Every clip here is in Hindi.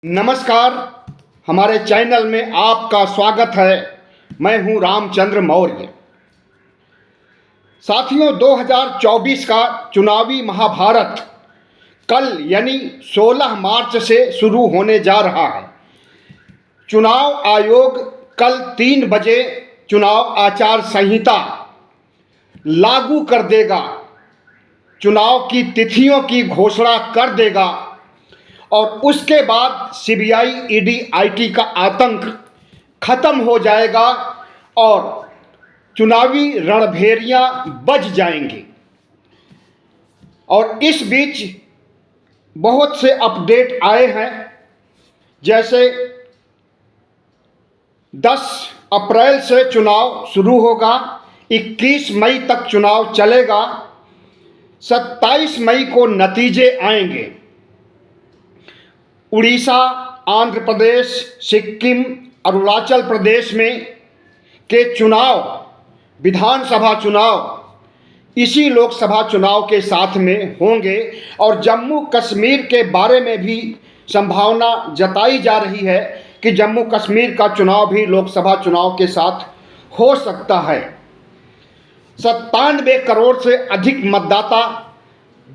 नमस्कार। हमारे चैनल में आपका स्वागत है। मैं हूं रामचंद्र मौर्य। साथियों, 2024 का चुनावी महाभारत कल यानी 16 मार्च से शुरू होने जा रहा है। चुनाव आयोग कल 3 बजे चुनाव आचार संहिता लागू कर देगा, चुनाव की तिथियों की घोषणा कर देगा और उसके बाद सीबीआई, ईडी, आईटी का आतंक खत्म हो जाएगा और चुनावी रणभेरियां बज जाएंगी। और इस बीच बहुत से अपडेट आए हैं, जैसे 10 अप्रैल से चुनाव शुरू होगा, 21 मई तक चुनाव चलेगा, 27 मई को नतीजे आएंगे। उड़ीसा, आंध्र प्रदेश, सिक्किम, अरुणाचल प्रदेश में के चुनाव, विधानसभा चुनाव इसी लोकसभा चुनाव के साथ में होंगे। और जम्मू कश्मीर के बारे में भी संभावना जताई जा रही है कि जम्मू कश्मीर का चुनाव भी लोकसभा चुनाव के साथ हो सकता है। 97 करोड़ से अधिक मतदाता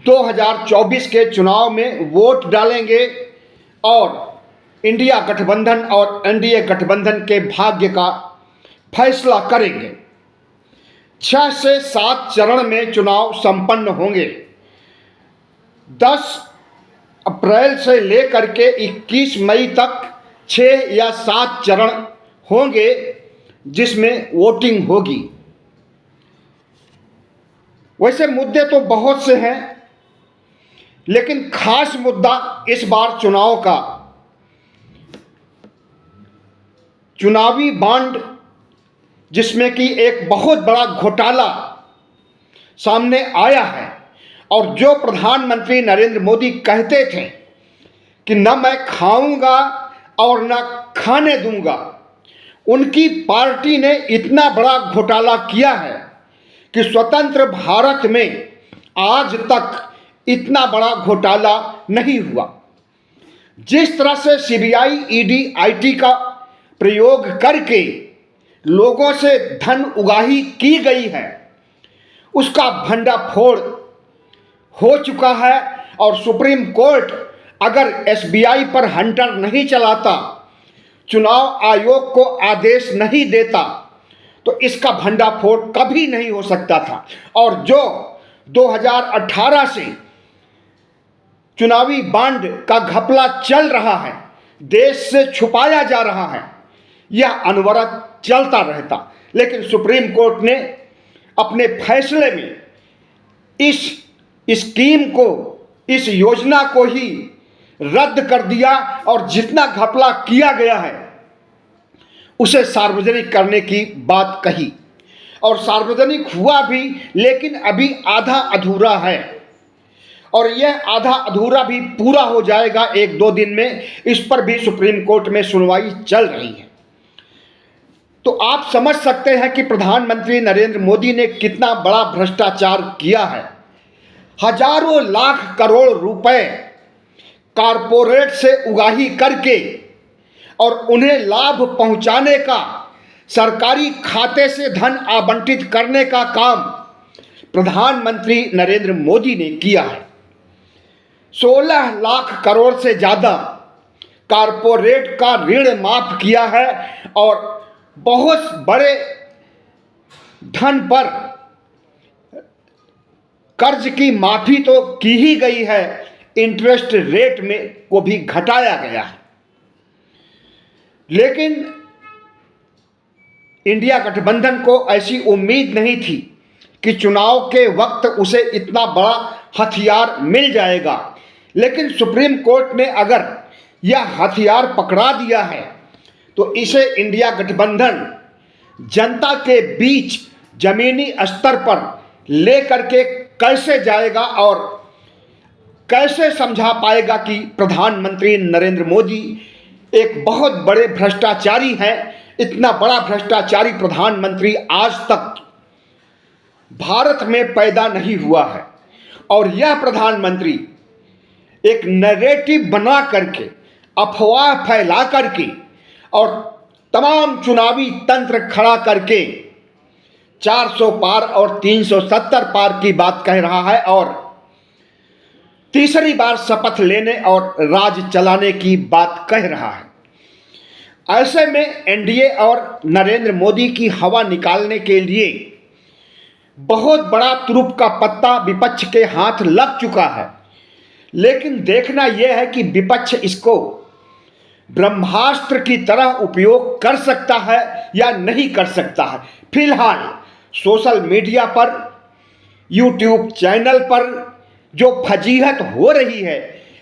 2024 के चुनाव में वोट डालेंगे और इंडिया गठबंधन और एनडीए गठबंधन के भाग्य का फैसला करेंगे। 6 से 7 चरण में चुनाव संपन्न होंगे। 10 अप्रैल से लेकर के 21 मई तक 6 या 7 चरण होंगे जिसमें वोटिंग होगी। वैसे मुद्दे तो बहुत से हैं, लेकिन खास मुद्दा इस बार चुनाव का चुनावी बॉन्ड, जिसमें कि एक बहुत बड़ा घोटाला सामने आया है। और जो प्रधानमंत्री नरेंद्र मोदी कहते थे कि न मैं खाऊंगा और न खाने दूंगा, उनकी पार्टी ने इतना बड़ा घोटाला किया है कि स्वतंत्र भारत में आज तक इतना बड़ा घोटाला नहीं हुआ। जिस तरह से सीबीआई, ईडी, आईटी का प्रयोग करके लोगों से धन उगाही की गई है, उसका भंडाफोड़ हो चुका है। और सुप्रीम कोर्ट अगर एसबीआई पर हंटर नहीं चलाता, चुनाव आयोग को आदेश नहीं देता, तो इसका भंडाफोड़ कभी नहीं हो सकता था। और जो 2018 से चुनावी बॉन्ड का घपला चल रहा है, देश से छुपाया जा रहा है, यह अनवरत चलता रहता। लेकिन सुप्रीम कोर्ट ने अपने फैसले में इस स्कीम को, इस योजना को ही रद्द कर दिया और जितना घपला किया गया है उसे सार्वजनिक करने की बात कही। और सार्वजनिक हुआ भी, लेकिन अभी आधा अधूरा है और यह आधा अधूरा भी पूरा हो जाएगा 1-2 दिन में। इस पर भी सुप्रीम कोर्ट में सुनवाई चल रही है। तो आप समझ सकते हैं कि प्रधानमंत्री नरेंद्र मोदी ने कितना बड़ा भ्रष्टाचार किया है। हजारों लाख करोड़ रुपए कारपोरेट से उगाही करके और उन्हें लाभ पहुंचाने का, सरकारी खाते से धन आवंटित करने का काम प्रधानमंत्री नरेंद्र मोदी ने किया है। 16 लाख करोड़ से ज़्यादा कारपोरेट का ऋण माफ किया है और बहुत बड़े धन पर कर्ज की माफी तो की ही गई है, इंटरेस्ट रेट में को भी घटाया गया है। लेकिन इंडिया गठबंधन को ऐसी उम्मीद नहीं थी कि चुनाव के वक्त उसे इतना बड़ा हथियार मिल जाएगा। लेकिन सुप्रीम कोर्ट ने अगर यह हथियार पकड़ा दिया है तो इसे इंडिया गठबंधन जनता के बीच जमीनी स्तर पर ले करके कैसे जाएगा और कैसे समझा पाएगा कि प्रधानमंत्री नरेंद्र मोदी एक बहुत बड़े भ्रष्टाचारी हैं। इतना बड़ा भ्रष्टाचारी प्रधानमंत्री आज तक भारत में पैदा नहीं हुआ है। और यह प्रधानमंत्री एक नैरेटिव बना करके अफवाह फैला करके और तमाम चुनावी तंत्र खड़ा करके 400 पार और 370 पार की बात कह रहा है और तीसरी बार शपथ लेने और राज चलाने की बात कह रहा है। ऐसे में एनडीए और नरेंद्र मोदी की हवा निकालने के लिए बहुत बड़ा तुरुप का पत्ता विपक्ष के हाथ लग चुका है। लेकिन देखना यह है कि विपक्ष इसको ब्रह्मास्त्र की तरह उपयोग कर सकता है या नहीं कर सकता है। फिलहाल सोशल मीडिया पर, यूट्यूब चैनल पर जो फजीहत हो रही है,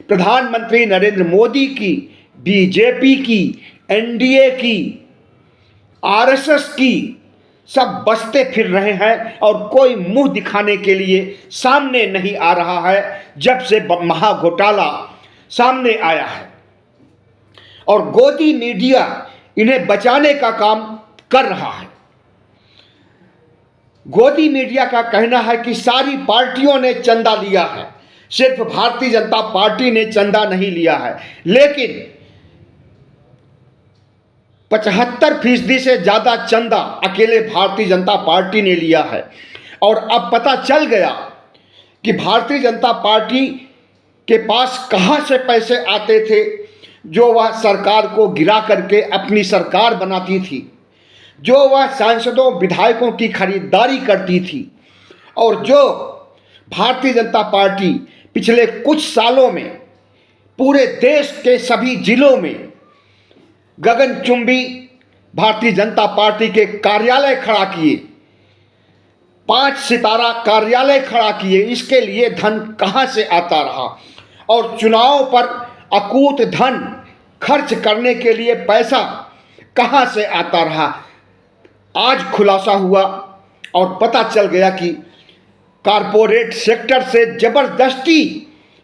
प्रधानमंत्री नरेंद्र मोदी की, बीजेपी की, एनडीए की, आरएसएस की, सब बसते फिर रहे हैं और कोई मुंह दिखाने के लिए सामने नहीं आ रहा है जब से महाघोटाला सामने आया है। और गोदी मीडिया इन्हें बचाने का काम कर रहा है। गोदी मीडिया का कहना है कि सारी पार्टियों ने चंदा लिया है, सिर्फ भारतीय जनता पार्टी ने चंदा नहीं लिया है। लेकिन 75% से ज्यादा चंदा अकेले भारतीय जनता पार्टी ने लिया है। और अब पता चल गया कि भारतीय जनता पार्टी के पास कहां से पैसे आते थे जो वह सरकार को गिरा करके अपनी सरकार बनाती थी, जो वह सांसदों विधायकों की खरीदारी करती थी, और जो भारतीय जनता पार्टी पिछले कुछ सालों में पूरे देश के सभी जिलों में गगनचुंबी भारतीय जनता पार्टी के कार्यालय खड़ा किए, 5 सितारा कार्यालय खड़ा किए। इसके लिए धन कहां से आता रहा और चुनाव पर अकूत धन खर्च करने के लिए पैसा कहां से आता रहा, आज खुलासा हुआ और पता चल गया कि कारपोरेट सेक्टर से जबरदस्ती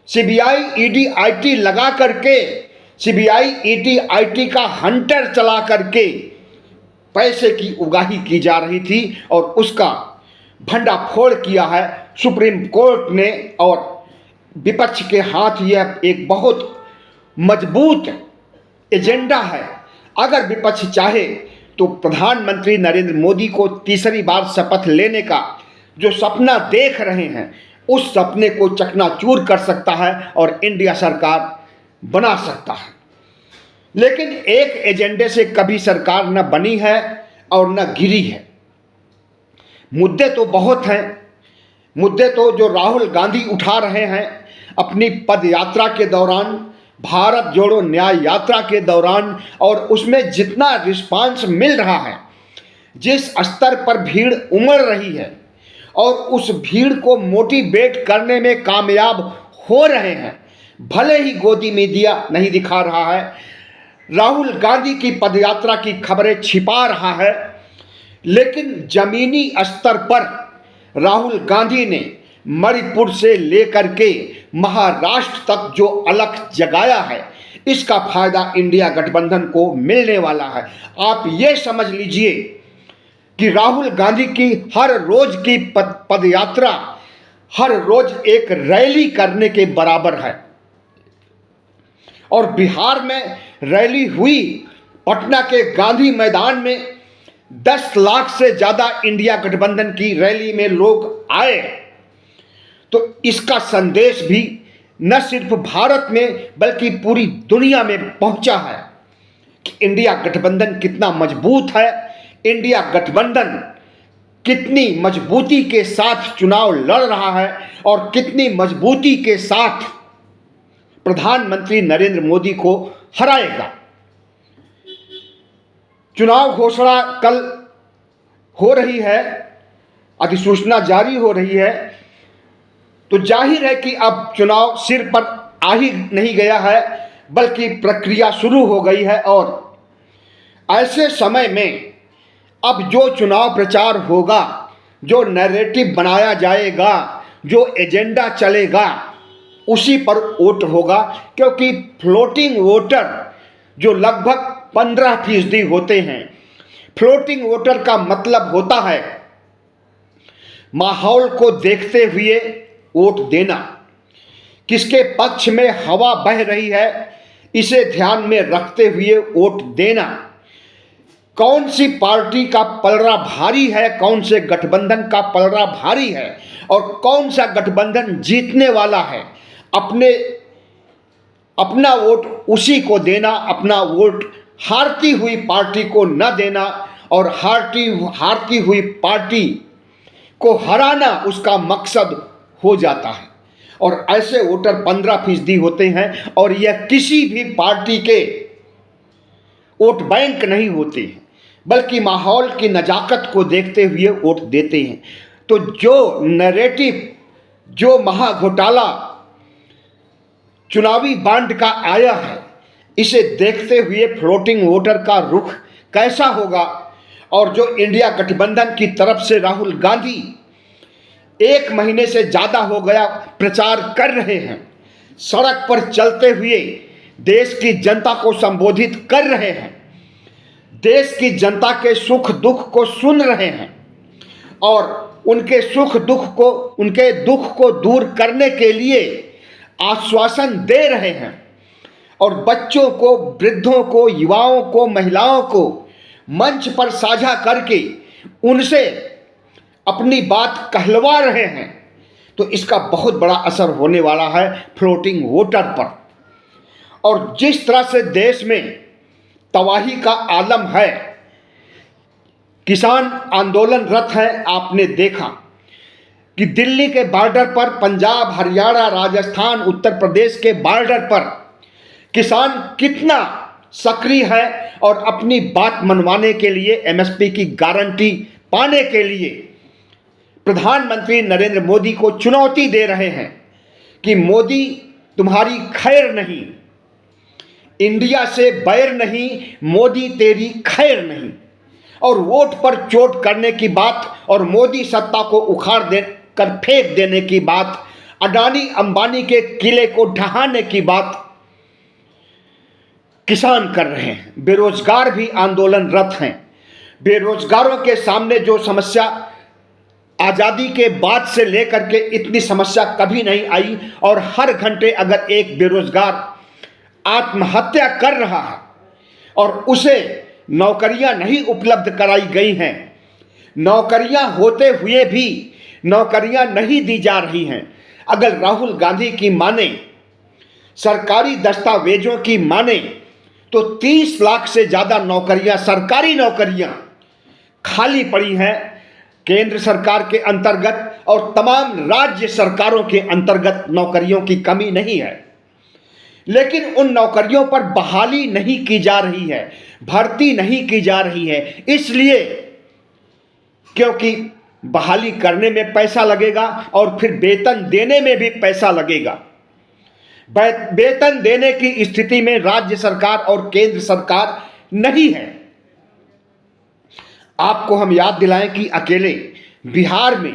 सीबीआई, ईडी, आईटी लगा करके, सीबीआई, ईडी, आईटी का हंटर चला करके पैसे की उगाही की जा रही थी और उसका भंडाफोड़ किया है सुप्रीम कोर्ट ने। और विपक्ष के हाथ यह एक बहुत मजबूत एजेंडा है। अगर विपक्ष चाहे तो प्रधानमंत्री नरेंद्र मोदी को तीसरी बार शपथ लेने का जो सपना देख रहे हैं, उस सपने को चकनाचूर कर सकता है और इंडिया सरकार बना सकता है। लेकिन एक एजेंडे से कभी सरकार न बनी है और न गिरी है। मुद्दे तो बहुत हैं, मुद्दे तो जो राहुल गांधी उठा रहे हैं अपनी पद यात्रा के दौरान, भारत जोड़ो न्याय यात्रा के दौरान, और उसमें जितना रिस्पांस मिल रहा है, जिस स्तर पर भीड़ उमड़ रही है और उस भीड़ को मोटिवेट करने में कामयाब हो रहे हैं। भले ही गोदी मीडिया नहीं दिखा रहा है, राहुल गांधी की पदयात्रा की खबरें छिपा रहा है, लेकिन जमीनी स्तर पर राहुल गांधी ने मणिपुर से लेकर के महाराष्ट्र तक जो अलख जगाया है, इसका फायदा इंडिया गठबंधन को मिलने वाला है। आप ये समझ लीजिए कि राहुल गांधी की हर रोज की पदयात्रा हर रोज एक रैली करने के बराबर है। और बिहार में रैली हुई, पटना के गांधी मैदान में 10 लाख से ज्यादा इंडिया गठबंधन की रैली में लोग आए। तो इसका संदेश भी न सिर्फ भारत में बल्कि पूरी दुनिया में पहुंचा है कि इंडिया गठबंधन कितना मजबूत है, इंडिया गठबंधन कितनी मजबूती के साथ चुनाव लड़ रहा है और कितनी मजबूती के साथ प्रधानमंत्री नरेंद्र मोदी को हराएगा। चुनाव घोषणा कल हो रही है, अधिसूचना जारी हो रही है, तो जाहिर है कि अब चुनाव सिर पर आ ही नहीं गया है बल्कि प्रक्रिया शुरू हो गई है। और ऐसे समय में अब जो चुनाव प्रचार होगा, जो नैरेटिव बनाया जाएगा, जो एजेंडा चलेगा, उसी पर वोट होगा। क्योंकि फ्लोटिंग वोटर जो लगभग 15% होते हैं, फ्लोटिंग वोटर का मतलब होता है माहौल को देखते हुए वोट देना, किसके पक्ष में हवा बह रही है इसे ध्यान में रखते हुए वोट देना। कौन सी पार्टी का पलड़ा भारी है, कौन से गठबंधन का पलड़ा भारी है और कौन सा गठबंधन जीतने वाला है, अपना वोट उसी को देना। अपना वोट हारती हुई पार्टी को न देना और हारती हुई पार्टी को हराना उसका मकसद हो जाता है। और ऐसे वोटर 15% होते हैं और यह किसी भी पार्टी के वोट बैंक नहीं होते हैं, बल्कि माहौल की नजाकत को देखते हुए वोट देते हैं। तो जो नैरेटिव, जो महाघोटाला चुनावी बांड का आया है, इसे देखते हुए फ्लोटिंग वोटर का रुख कैसा होगा। और जो इंडिया गठबंधन की तरफ से राहुल गांधी 1 महीने से ज़्यादा हो गया प्रचार कर रहे हैं, सड़क पर चलते हुए देश की जनता को संबोधित कर रहे हैं, देश की जनता के सुख दुख को सुन रहे हैं और उनके दुख को दूर करने के लिए आश्वासन दे रहे हैं और बच्चों को, वृद्धों को, युवाओं को, महिलाओं को मंच पर साझा करके उनसे अपनी बात कहलवा रहे हैं, तो इसका बहुत बड़ा असर होने वाला है फ्लोटिंग वोटर पर। और जिस तरह से देश में तबाही का आलम है, किसान आंदोलनरत है। आपने देखा कि दिल्ली के बॉर्डर पर, पंजाब, हरियाणा, राजस्थान, उत्तर प्रदेश के बॉर्डर पर किसान कितना सक्रिय है और अपनी बात मनवाने के लिए, एमएसपी की गारंटी पाने के लिए प्रधानमंत्री नरेंद्र मोदी को चुनौती दे रहे हैं कि मोदी तुम्हारी खैर नहीं, इंडिया से बैर नहीं, मोदी तेरी खैर नहीं। और वोट पर चोट करने की बात और मोदी सत्ता को उखाड़ कर फेंक देने की बात, अडानी अंबानी के किले को ढहाने की बात किसान कर रहे हैं। बेरोजगार भी आंदोलनरत हैं। बेरोजगारों के सामने जो समस्या आज़ादी के बाद से लेकर के इतनी समस्या कभी नहीं आई और हर घंटे अगर एक बेरोजगार आत्महत्या कर रहा है और उसे नौकरियां नहीं उपलब्ध कराई गई हैं, नौकरियां होते हुए भी नौकरियां नहीं दी जा रही हैं। अगर राहुल गांधी की माने, सरकारी दस्तावेजों की माने, तो 30 लाख से ज़्यादा नौकरियां, सरकारी नौकरियां खाली पड़ी हैं केंद्र सरकार के अंतर्गत और तमाम राज्य सरकारों के अंतर्गत नौकरियों की कमी नहीं है। लेकिन उन नौकरियों पर बहाली नहीं की जा रही है, भर्ती नहीं की जा रही है, इसलिए क्योंकि बहाली करने में पैसा लगेगा और फिर वेतन देने में भी पैसा लगेगा। वेतन देने की स्थिति में राज्य सरकार और केंद्र सरकार नहीं है। आपको हम याद दिलाएं कि अकेले बिहार में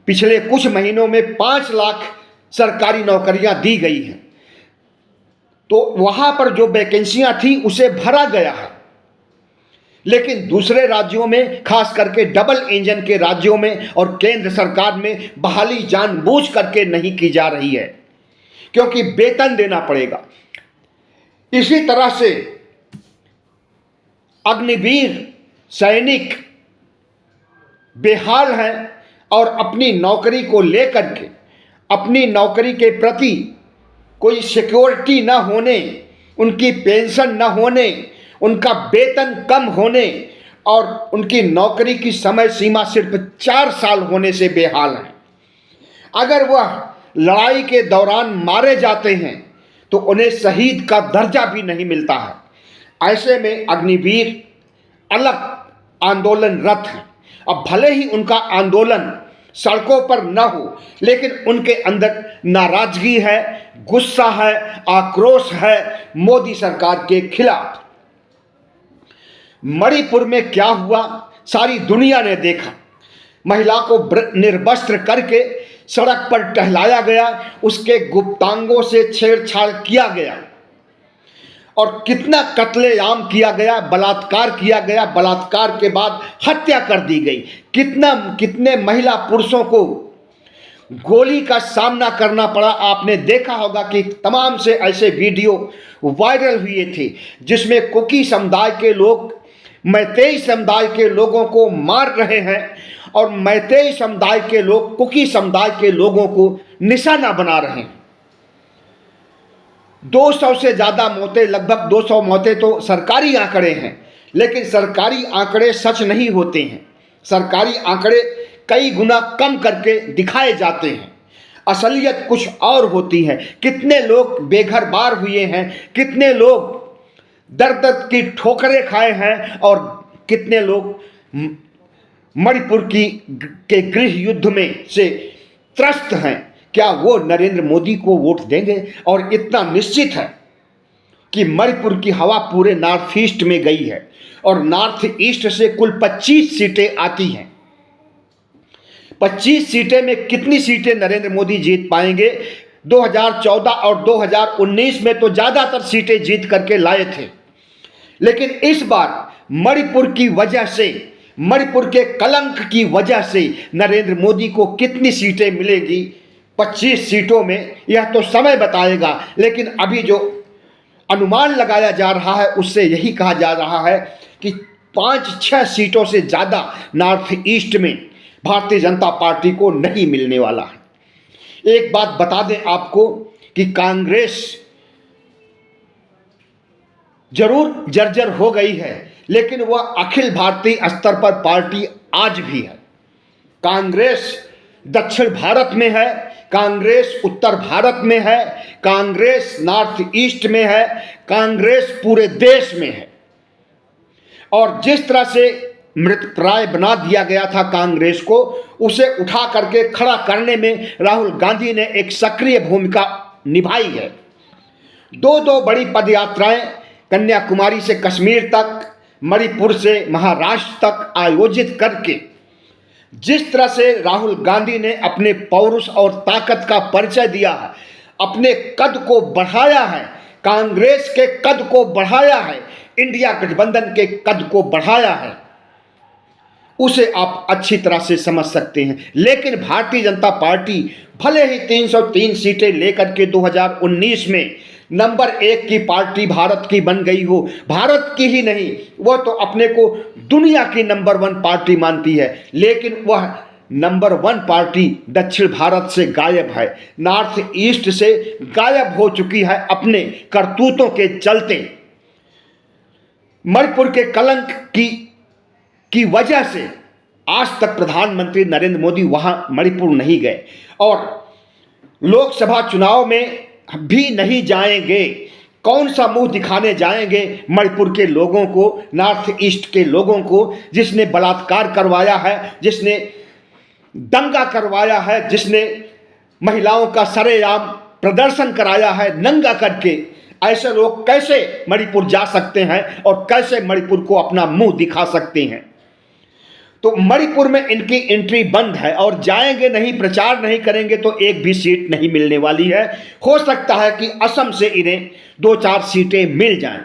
पिछले कुछ महीनों में 5 लाख सरकारी नौकरियां दी गई हैं, तो वहां पर जो वैकेंसियां थी उसे भरा गया है। लेकिन दूसरे राज्यों में, खास करके डबल इंजन के राज्यों में और केंद्र सरकार में बहाली जानबूझ करके नहीं की जा रही है, क्योंकि वेतन देना पड़ेगा। इसी तरह से अग्निवीर सैनिक बेहाल हैं और अपनी नौकरी को लेकर के, अपनी नौकरी के प्रति कोई सिक्योरिटी न होने, उनकी पेंशन न होने, उनका वेतन कम होने और उनकी नौकरी की समय सीमा सिर्फ 4 साल होने से बेहाल हैं। अगर वह लड़ाई के दौरान मारे जाते हैं तो उन्हें शहीद का दर्जा भी नहीं मिलता है। ऐसे में अग्निवीर अलग आंदोलनरत हैं। अब भले ही उनका आंदोलन सड़कों पर न हो, लेकिन उनके अंदर नाराजगी है, गुस्सा है, आक्रोश है मोदी सरकार के खिलाफ। मणिपुर में क्या हुआ सारी दुनिया ने देखा। महिला को निर्वस्त्र करके सड़क पर टहलाया गया, उसके गुप्तांगों से छेड़छाड़ किया गया और कितना कत्लेआम किया गया, बलात्कार किया गया, बलात्कार के बाद हत्या कर दी गई। कितने महिला पुरुषों को गोली का सामना करना पड़ा। आपने देखा होगा कि तमाम से ऐसे वीडियो वायरल हुए थे जिसमें कुकी समुदाय के लोग मैतेई समुदाय के लोगों को मार रहे हैं और मैतेई समुदाय के लोग कुकी समुदाय के लोगों को निशाना बना रहे हैं। 200 से ज़्यादा मौतें, लगभग 200 मौतें तो सरकारी आंकड़े हैं, लेकिन सरकारी आंकड़े सच नहीं होते हैं। सरकारी आंकड़े कई गुना कम करके दिखाए जाते हैं, असलियत कुछ और होती है। कितने लोग बेघर बार हुए हैं, कितने लोग दर दर की ठोकरें खाए हैं और कितने लोग मणिपुर के गृह युद्ध में से त्रस्त हैं। क्या वो नरेंद्र मोदी को वोट देंगे? और इतना निश्चित है कि मणिपुर की हवा पूरे नॉर्थ ईस्ट में गई है और नॉर्थ ईस्ट से कुल 25 सीटें आती हैं। 25 सीटें में कितनी सीटें नरेंद्र मोदी जीत पाएंगे? 2014 और 2019 में तो ज़्यादातर सीटें जीत करके लाए थे, लेकिन इस बार मणिपुर की वजह से, मणिपुर के कलंक की वजह से नरेंद्र मोदी को कितनी सीटें मिलेगी 25 सीटों में, यह तो समय बताएगा। लेकिन अभी जो अनुमान लगाया जा रहा है उससे यही कहा जा रहा है कि 5-6 सीटों से ज़्यादा नॉर्थ ईस्ट में भारतीय जनता पार्टी को नहीं मिलने वाला है। एक बात बता दें आपको कि कांग्रेस जरूर जर्जर हो गई है, लेकिन वह अखिल भारतीय स्तर पर पार्टी आज भी है। कांग्रेस दक्षिण भारत में है, कांग्रेस उत्तर भारत में है, कांग्रेस नॉर्थ ईस्ट में है, कांग्रेस पूरे देश में है। और जिस तरह से मृतप्राय बना दिया गया था कांग्रेस को, उसे उठा करके खड़ा करने में राहुल गांधी ने एक सक्रिय भूमिका निभाई है। दो बड़ी पदयात्राएं कन्याकुमारी से कश्मीर तक, मणिपुर से महाराष्ट्र तक आयोजित करके जिस तरह से राहुल गांधी ने अपने पौरुष और ताकत का परिचय दिया है, अपने कद को बढ़ाया है, कांग्रेस के कद को बढ़ाया है, इंडिया गठबंधन के कद को बढ़ाया है, उसे आप अच्छी तरह से समझ सकते हैं। लेकिन भारतीय जनता पार्टी भले ही 303 सीटें लेकर के 2019 में नंबर 1 की पार्टी भारत की बन गई हो, भारत की ही नहीं, वह तो अपने को दुनिया की नंबर 1 पार्टी मानती है, लेकिन वह नंबर 1 पार्टी दक्षिण भारत से गायब है, नॉर्थ ईस्ट से गायब हो चुकी है अपने करतूतों के चलते। मणिपुर के कलंक की वजह से आज तक प्रधानमंत्री नरेंद्र मोदी वहां मणिपुर नहीं गए और लोकसभा चुनाव में भी नहीं जाएंगे। कौन सा मुंह दिखाने जाएंगे मणिपुर के लोगों को, नॉर्थ ईस्ट के लोगों को, जिसने बलात्कार करवाया है, जिसने दंगा करवाया है, जिसने महिलाओं का सरेआम प्रदर्शन कराया है नंगा करके। ऐसे लोग कैसे मणिपुर जा सकते हैं और कैसे मणिपुर को अपना मुंह दिखा सकते हैं? तो मणिपुर में इनकी एंट्री बंद है और जाएंगे नहीं, प्रचार नहीं करेंगे तो एक भी सीट नहीं मिलने वाली है। हो सकता है कि असम से इन्हें 2-4 सीटें मिल जाएं।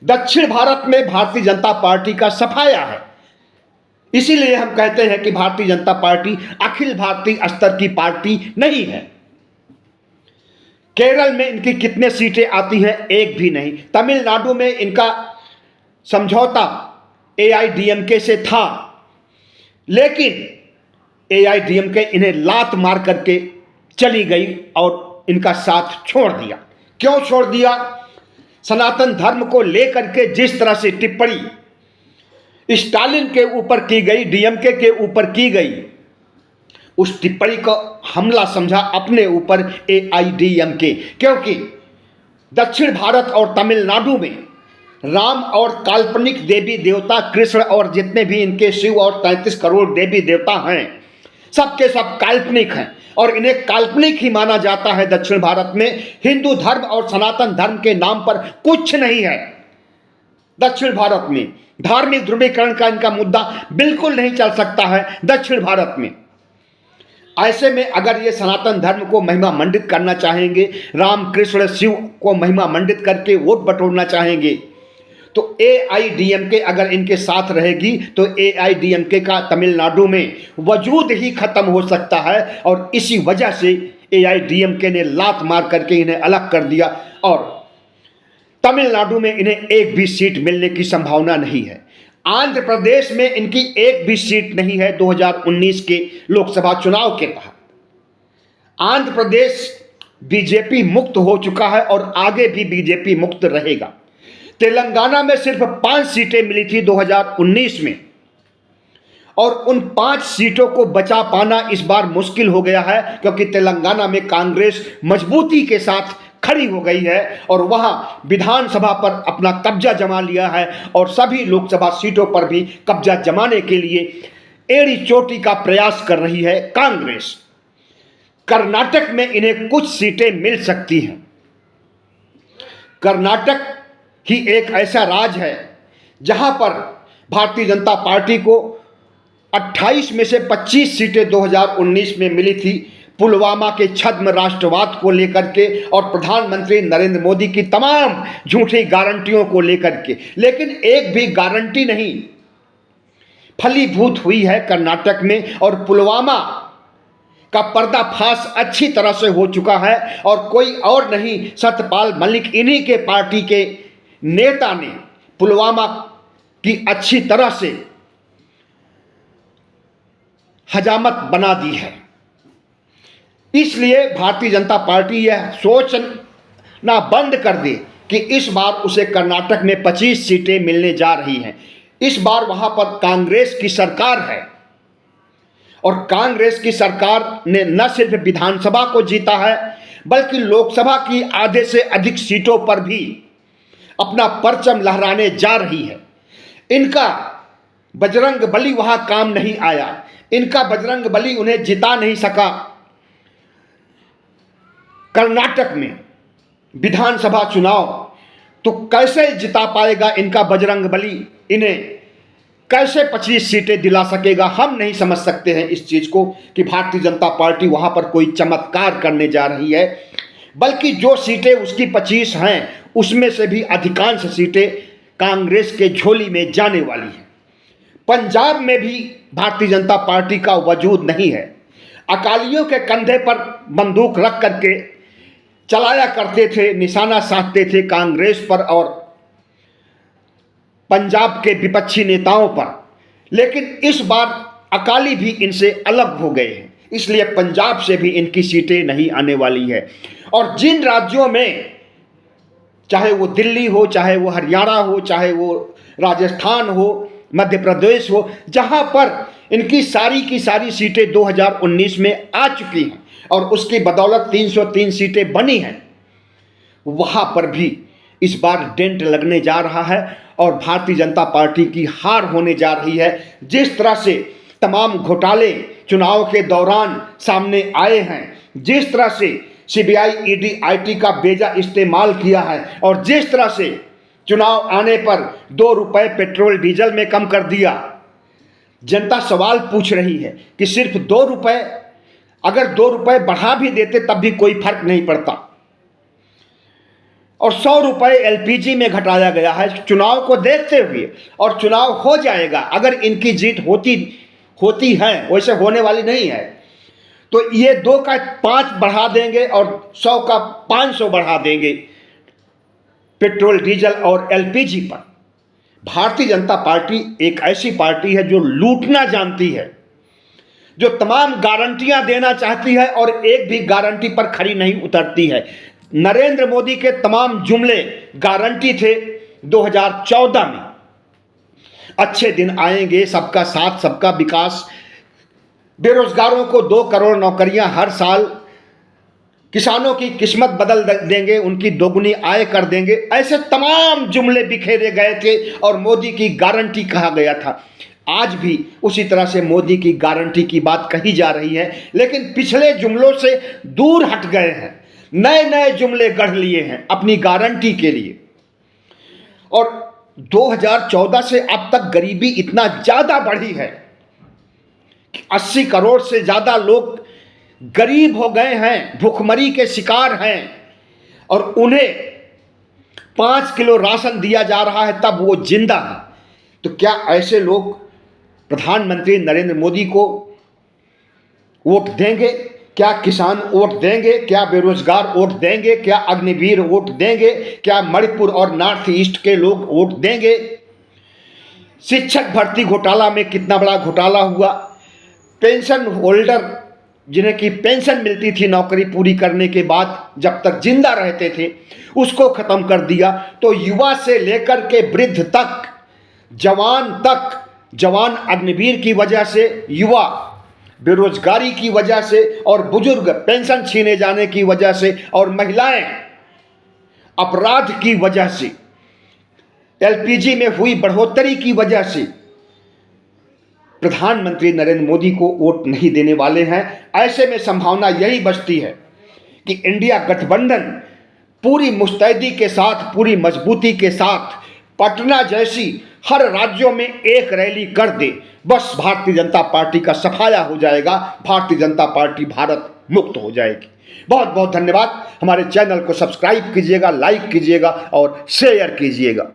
दक्षिण भारत में भारतीय जनता पार्टी का सफाया है, इसीलिए हम कहते हैं कि भारतीय जनता पार्टी अखिल भारतीय स्तर की पार्टी नहीं है। केरल में इनकी कितने सीटें आती हैं? एक भी नहीं। तमिलनाडु में इनका समझौता AIDMK से था, लेकिन AIDMK इन्हें लात मार करके चली गई और इनका साथ छोड़ दिया। क्यों छोड़ दिया? सनातन धर्म को लेकर के जिस तरह से टिप्पणी स्टालिन के ऊपर की गई, DMK के ऊपर की गई, उस टिप्पणी को हमला समझा अपने ऊपर AIDMK। क्योंकि दक्षिण भारत और तमिलनाडु में राम और काल्पनिक देवी देवता कृष्ण और जितने भी इनके शिव और 33 करोड़ देवी देवता हैं, सबके सब काल्पनिक हैं और इन्हें काल्पनिक ही माना जाता है। दक्षिण भारत में हिंदू धर्म और सनातन धर्म के नाम पर कुछ नहीं है। दक्षिण भारत में धार्मिक ध्रुवीकरण का इनका मुद्दा बिल्कुल नहीं चल सकता है दक्षिण भारत में। ऐसे में अगर ये सनातन धर्म को महिमा मंडित करना चाहेंगे, राम कृष्ण शिव को महिमा मंडित करके वोट बटोरना चाहेंगे, तो AIDMK अगर इनके साथ रहेगी तो AIDMK का तमिलनाडु में वजूद ही खत्म हो सकता है, और इसी वजह से AIDMK ने लात मार करके इन्हें अलग कर दिया और तमिलनाडु में इन्हें एक भी सीट मिलने की संभावना नहीं है। आंध्र प्रदेश में इनकी एक भी सीट नहीं है 2019 के लोकसभा चुनाव के तहत। आंध्र प्रदेश बीजेपी मुक्त हो चुका है और आगे भी बीजेपी मुक्त रहेगा। तेलंगाना में सिर्फ 5 सीटें मिली थी 2019 में, और उन 5 सीटों को बचा पाना इस बार मुश्किल हो गया है, क्योंकि तेलंगाना में कांग्रेस मजबूती के साथ खड़ी हो गई है और वहां विधानसभा पर अपना कब्जा जमा लिया है, और सभी लोकसभा सीटों पर भी कब्जा जमाने के लिए एड़ी चोटी का प्रयास कर रही है कांग्रेस। कर्नाटक में इन्हें कुछ सीटें मिल सकती हैं। कर्नाटक ही एक ऐसा राज्य है जहां पर भारतीय जनता पार्टी को 28 में से 25 सीटें 2019 में मिली थी, पुलवामा के छद्म राष्ट्रवाद को लेकर के और प्रधानमंत्री नरेंद्र मोदी की तमाम झूठी गारंटियों को लेकर के, लेकिन एक भी गारंटी नहीं फलीभूत हुई है कर्नाटक में, और पुलवामा का पर्दाफाश अच्छी तरह से हो चुका है, और कोई और नहीं सत्यपाल मलिक इन्हीं के पार्टी के नेता ने पुलवामा की अच्छी तरह से हजामत बना दी है। इसलिए भारतीय जनता पार्टी यह सोचना बंद कर दे कि इस बार उसे कर्नाटक में 25 सीटें मिलने जा रही हैं। इस बार वहां पर कांग्रेस की सरकार है, और कांग्रेस की सरकार ने न सिर्फ विधानसभा को जीता है बल्कि लोकसभा की आधे से अधिक सीटों पर भी अपना परचम लहराने जा रही है। इनका बजरंग बली वहां काम नहीं आया, इनका बजरंग बली उन्हें जिता नहीं सका। कर्नाटक में विधानसभा चुनाव तो कैसे जिता पाएगा इनका बजरंग बली, इन्हें कैसे 25 सीटें दिला सकेगा? हम नहीं समझ सकते हैं इस चीज को कि भारतीय जनता पार्टी वहां पर कोई चमत्कार करने जा रही है, बल्कि जो सीटें उसकी 25 हैं उसमें से भी अधिकांश सीटें कांग्रेस के झोली में जाने वाली हैं। पंजाब में भी भारतीय जनता पार्टी का वजूद नहीं है। अकालियों के कंधे पर बंदूक रख करके चलाया करते थे, निशाना साधते थे कांग्रेस पर और पंजाब के विपक्षी नेताओं पर, लेकिन इस बार अकाली भी इनसे अलग हो गए हैं, इसलिए पंजाब से भी इनकी सीटें नहीं आने वाली है। और जिन राज्यों में, चाहे वो दिल्ली हो, चाहे वो हरियाणा हो, चाहे वो राजस्थान हो, मध्य प्रदेश हो, जहां पर इनकी सारी की सारी सीटें 2019 में आ चुकी हैं और उसकी बदौलत 303 सीटें बनी हैं, वहां पर भी इस बार डेंट लगने जा रहा है और भारतीय जनता पार्टी की हार होने जा रही है। जिस तरह से तमाम घोटाले चुनाव के दौरान सामने आए हैं, जिस तरह से CBI ED IT का बेजा इस्तेमाल किया है, और जिस तरह से चुनाव आने पर 2 रुपए पेट्रोल डीजल में कम कर दिया, जनता सवाल पूछ रही है कि सिर्फ 2 रुपए, अगर 2 रुपए बढ़ा भी देते तब भी कोई फर्क नहीं पड़ता, और 100 रुपए LPG में घटाया गया है चुनाव को देखते हुए, और चुनाव हो जाएगा। अगर इनकी जीत होती है, वैसे होने वाली नहीं है, तो ये 2 का 5 बढ़ा देंगे और 100 का 500 बढ़ा देंगे पेट्रोल डीजल और LPG पर। भारतीय जनता पार्टी एक ऐसी पार्टी है जो लूटना जानती है, जो तमाम गारंटियां देना चाहती है और एक भी गारंटी पर खरी नहीं उतरती है। नरेंद्र मोदी के तमाम जुमले गारंटी थे 2014 में, अच्छे दिन आएंगे, सबका साथ सबका विकास, बेरोजगारों को 2 करोड़ नौकरियां हर साल, किसानों की किस्मत बदल देंगे, उनकी दोगुनी आय कर देंगे, ऐसे तमाम जुमले बिखेरे गए थे और मोदी की गारंटी कहा गया था। आज भी उसी तरह से मोदी की गारंटी की बात कही जा रही है, लेकिन पिछले जुमलों से दूर हट गए हैं, नए नए जुमले गढ़ लिए हैं अपनी गारंटी के लिए। और 2014 से अब तक गरीबी इतना ज्यादा बढ़ी है कि 80 करोड़ से ज्यादा लोग गरीब हो गए हैं, भूखमरी के शिकार हैं, और उन्हें 5 किलो राशन दिया जा रहा है तब वो जिंदा है। तो क्या ऐसे लोग प्रधानमंत्री नरेंद्र मोदी को वोट देंगे? क्या किसान वोट देंगे? क्या बेरोजगार वोट देंगे? क्या अग्निवीर वोट देंगे? क्या मणिपुर और नॉर्थ ईस्ट के लोग वोट देंगे? शिक्षक भर्ती घोटाला में कितना बड़ा घोटाला हुआ। पेंशन होल्डर जिन्हें की पेंशन मिलती थी नौकरी पूरी करने के बाद, जब तक जिंदा रहते थे, उसको खत्म कर दिया। तो युवा से लेकर के वृद्ध तक, जवान तक, जवान अग्निवीर की वजह से, युवा बेरोजगारी की वजह से, और बुजुर्ग पेंशन छीने जाने की वजह से, और महिलाएं अपराध की वजह से, एलपीजी में हुई बढ़ोतरी की वजह से प्रधानमंत्री नरेंद्र मोदी को वोट नहीं देने वाले हैं। ऐसे में संभावना यही बचती है कि इंडिया गठबंधन पूरी मुस्तैदी के साथ, पूरी मजबूती के साथ पटना जैसी हर राज्यों में एक रैली कर दे, बस भारतीय जनता पार्टी का सफाया हो जाएगा, भारतीय जनता पार्टी भारत मुक्त हो जाएगी। बहुत बहुत धन्यवाद। हमारे चैनल को सब्सक्राइब कीजिएगा, लाइक कीजिएगा और शेयर कीजिएगा।